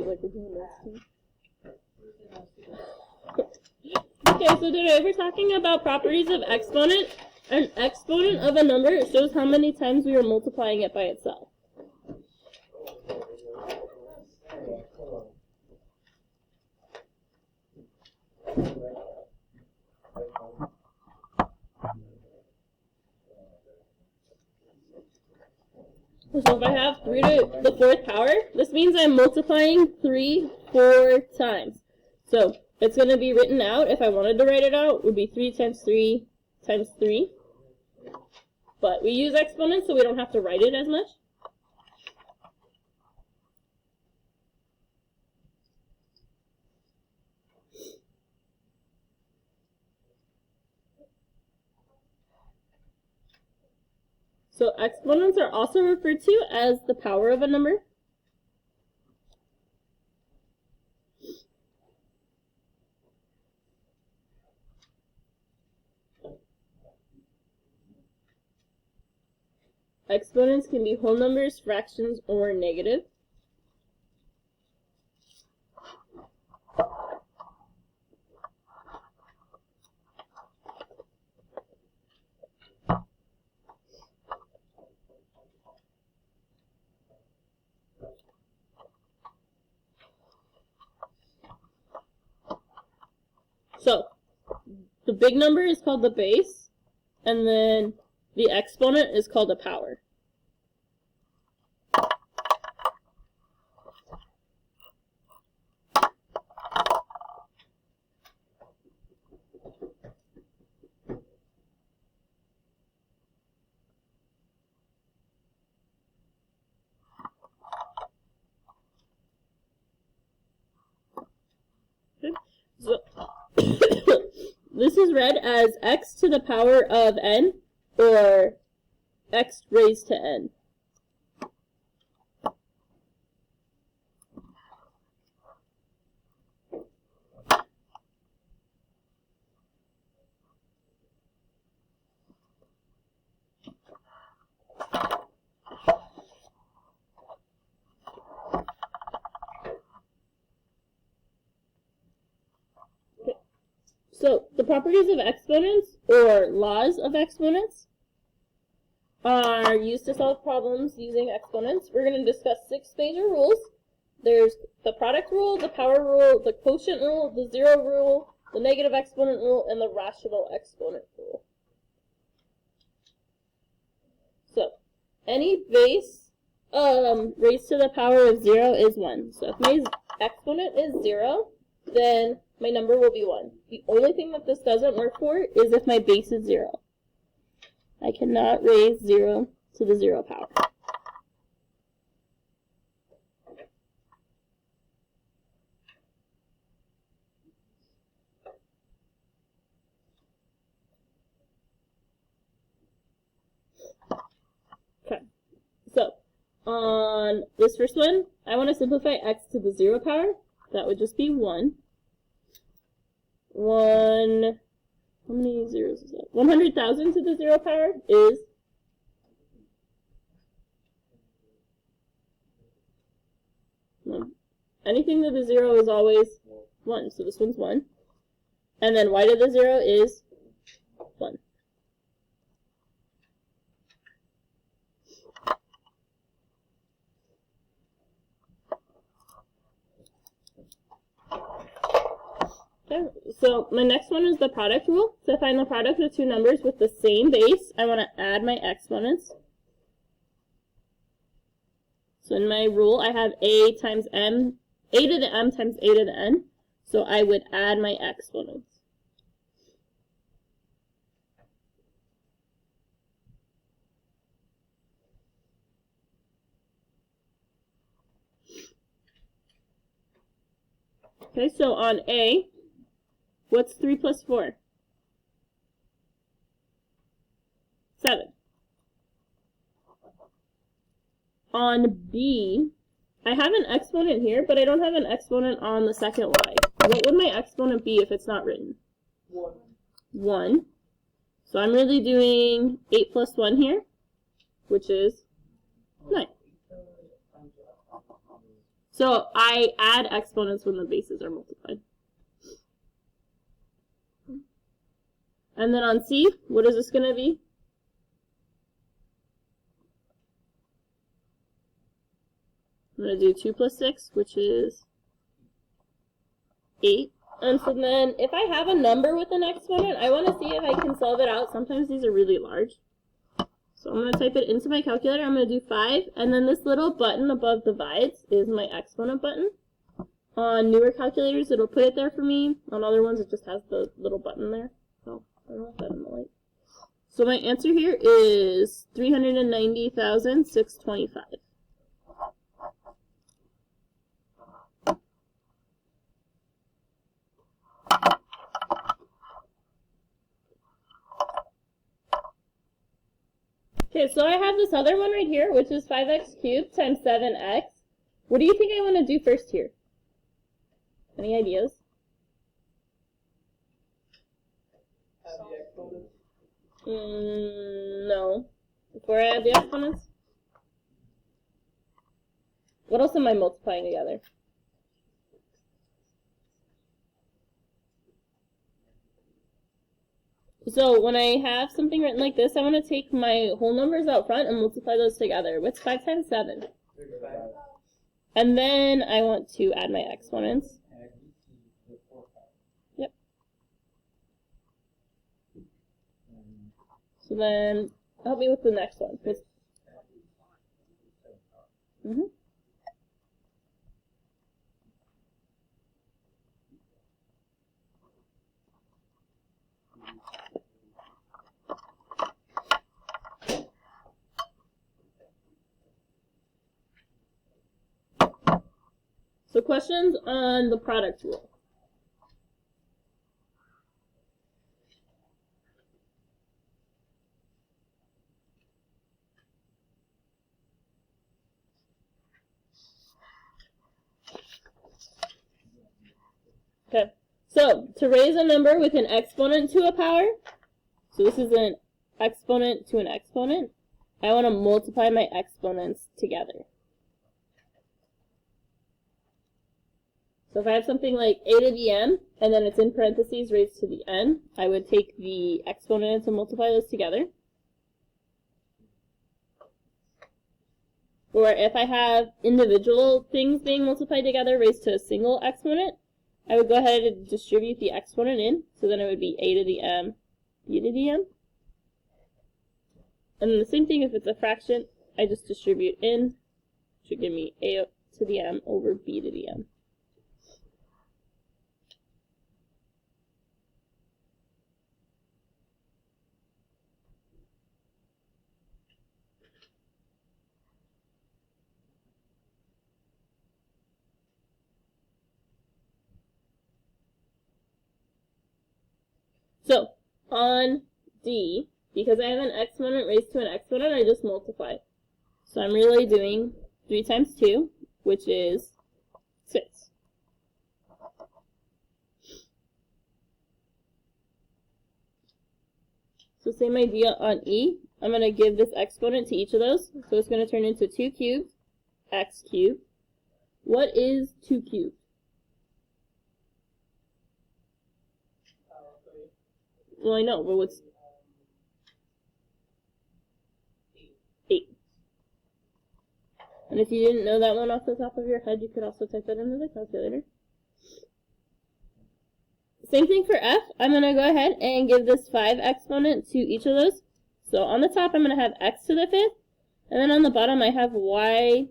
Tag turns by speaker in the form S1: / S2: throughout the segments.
S1: like we're doing this too. Okay, so today we're talking about properties of exponent. An exponent of a number shows how many times we are multiplying it by itself. So if I have 3 to the 4th power, this means I'm multiplying 3 4 times. So it's going to be written out. If I wanted to write it out, it would be 3 times 3 times 3. But we use exponents, so we don't have to write it as much. So exponents are also referred to as the power of a number. Exponents can be whole numbers, fractions, or negative. So, the big number is called the base, and then the exponent is called a power. Okay. So, this is read as x to the power of n, or x raised to n. So, the properties of exponents, or laws of exponents, are used to solve problems using exponents. We're going to discuss 6 major rules. There's the product rule, the power rule, the quotient rule, the zero rule, the negative exponent rule, and the rational exponent rule. So, any base raised to the power of 0 is 1. So, if my exponent is 0, then my number will be 1. The only thing that this doesn't work for is if my base is 0. I cannot raise 0 to the 0 power. Okay, so on this first one, I want to simplify x to the 0 power. That would just be 1. How many zeros is that? 100,000 to the 0 power is 1. Anything to the 0 is always 1, so this one's 1. And then y to the 0 is 1. Okay, so my next one is the product rule. To find the product of two numbers with the same base, I want to add my exponents. So in my rule, I have a times m, a to the m times a to the n. So I would add my exponents. Okay, so on A, what's 3 plus 4? 7. On B, I have an exponent here, but I don't have an exponent on the second y. What would my exponent be if it's not written?
S2: 1.
S1: 1. So I'm really doing 8 plus 1 here, which is 9. So I add exponents when the bases are multiplied. And then on C, what is this going to be? I'm going to do 2 plus 6, which is 8. And so then, if I have a number with an exponent, I want to see if I can solve it out. Sometimes these are really large. So I'm going to type it into my calculator. I'm going to do 5. And then this little button above divides is my exponent button. On newer calculators, it'll put it there for me. On other ones, it just has the little button there. So I don't know if that in the light. So my answer here is 390,625. Okay, so I have this other one right here, which is 5x cubed times 7x. What do you think I want to do first here? Any ideas?
S2: Add the exponents.
S1: No. Before I add the exponents? What else am I multiplying together? So when I have something written like this, I want to take my whole numbers out front and multiply those together. What's 5 times 7?
S2: 35.
S1: And then I want to add my exponents. Yep. So then, help me with the next one. So questions on the product rule. Okay, so to raise a number with an exponent to a power, so this is an exponent to an exponent, I want to multiply my exponents together. So if I have something like a to the m, and then it's in parentheses raised to the n, I would take the exponents and multiply those together. Or if I have individual things being multiplied together raised to a single exponent, I would go ahead and distribute the exponent in, so then it would be a to the m, b to the m. And then the same thing if it's a fraction, I just distribute in, which would give me a to the m over b to the m. So, on D, because I have an exponent raised to an exponent, I just multiply. So I'm really doing 3 times 2, which is 6. So same idea on E. I'm going to give this exponent to each of those. So it's going to turn into 2 cubed, x cubed. What is 2 cubed? Well, I know, but what's 8? And if you didn't know that one off the top of your head, you could also type that into the calculator. Same thing for F. I'm going to go ahead and give this 5 exponent to each of those. So on the top, I'm going to have x to the 5th. And then on the bottom, I have y.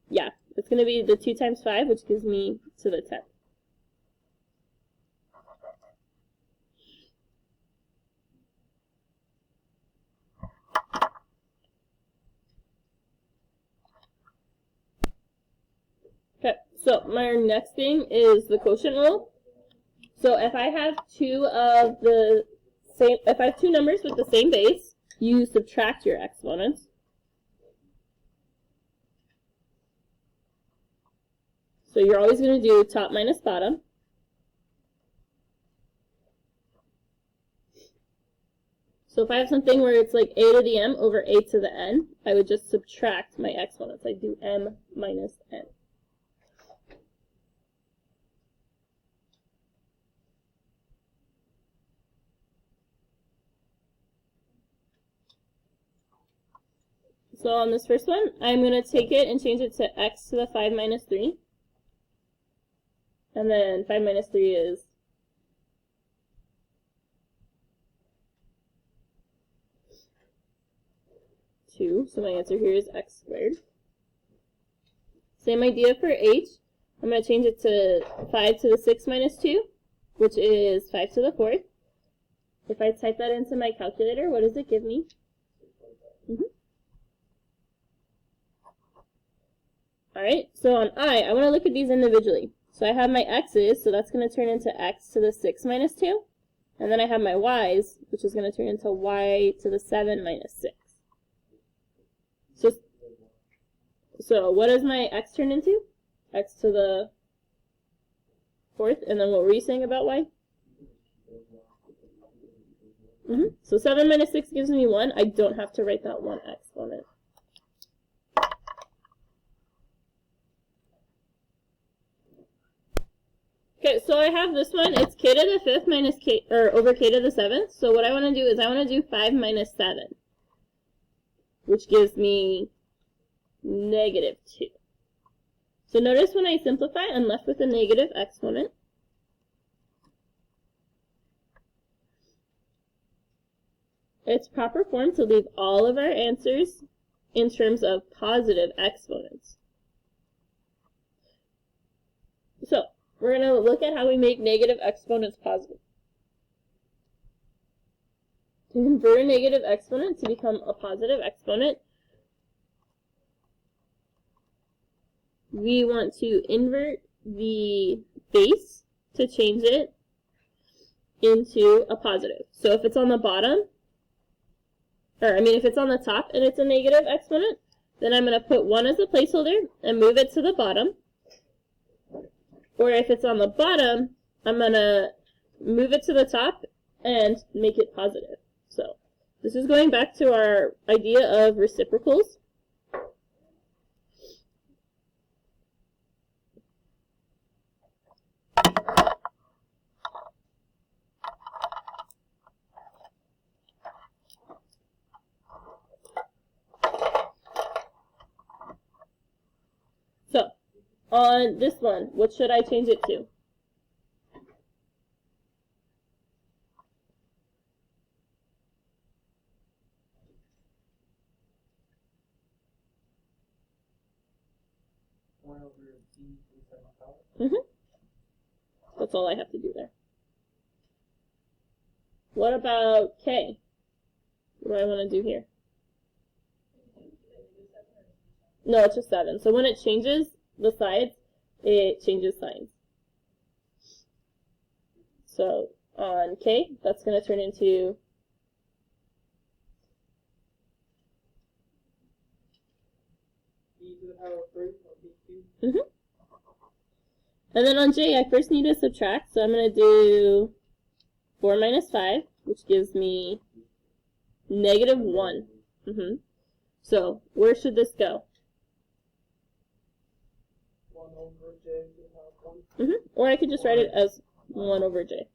S1: Yeah, it's going to be the 2 times 5, which gives me to the 10th. Okay, so my next thing is the quotient rule. So if I have if I have two numbers with the same base, you subtract your exponents. So you're always going to do top minus bottom. So if I have something where it's like a to the m over a to the n, I would just subtract my exponents. I do m minus n. So on this first one, I'm going to take it and change it to x to the 5 minus 3. And then 5 minus 3 is 2. So my answer here is x squared. Same idea for h. I'm going to change it to 5 to the 6 minus 2, which is 5 to the 4th. If I type that into my calculator, what does it give me? Alright, so on I want to look at these individually. So I have my x's, so that's going to turn into x to the 6 minus 2. And then I have my y's, which is going to turn into y to the 7 minus 6. So what does my x turn into? X to the 4th, and then what were you saying about y? So 7 minus 6 gives me 1. I don't have to write that 1 exponent. Okay, so I have this one. It's k to the 5th minus k, or over k to the 7th. So what I want to do is I want to do 5 minus 7, which gives me negative 2. So notice when I simplify, I'm left with a negative exponent. It's proper form to leave all of our answers in terms of positive exponents. So we're going to look at how we make negative exponents positive. To convert a negative exponent to become a positive exponent, we want to invert the base to change it into a positive. So if it's on the bottom, if it's on the top and it's a negative exponent, then I'm going to put 1 as a placeholder and move it to the bottom. Or if it's on the bottom, I'm going to move it to the top and make it positive. So this is going back to our idea of reciprocals. So on this one, what should I change it to? That's all I have to do there. What about k? What do I want to do here? No, it's just 7. So when it changes the sides, it changes signs. So on k, that's going to turn into
S2: e to the power of 3 or b cubed.
S1: And then on j, I first need to subtract, so I'm going to do 4 minus 5, which gives me negative 1. So where should this go?
S2: 1 over j to the power of 1.
S1: Or I could just write it as 1 over j.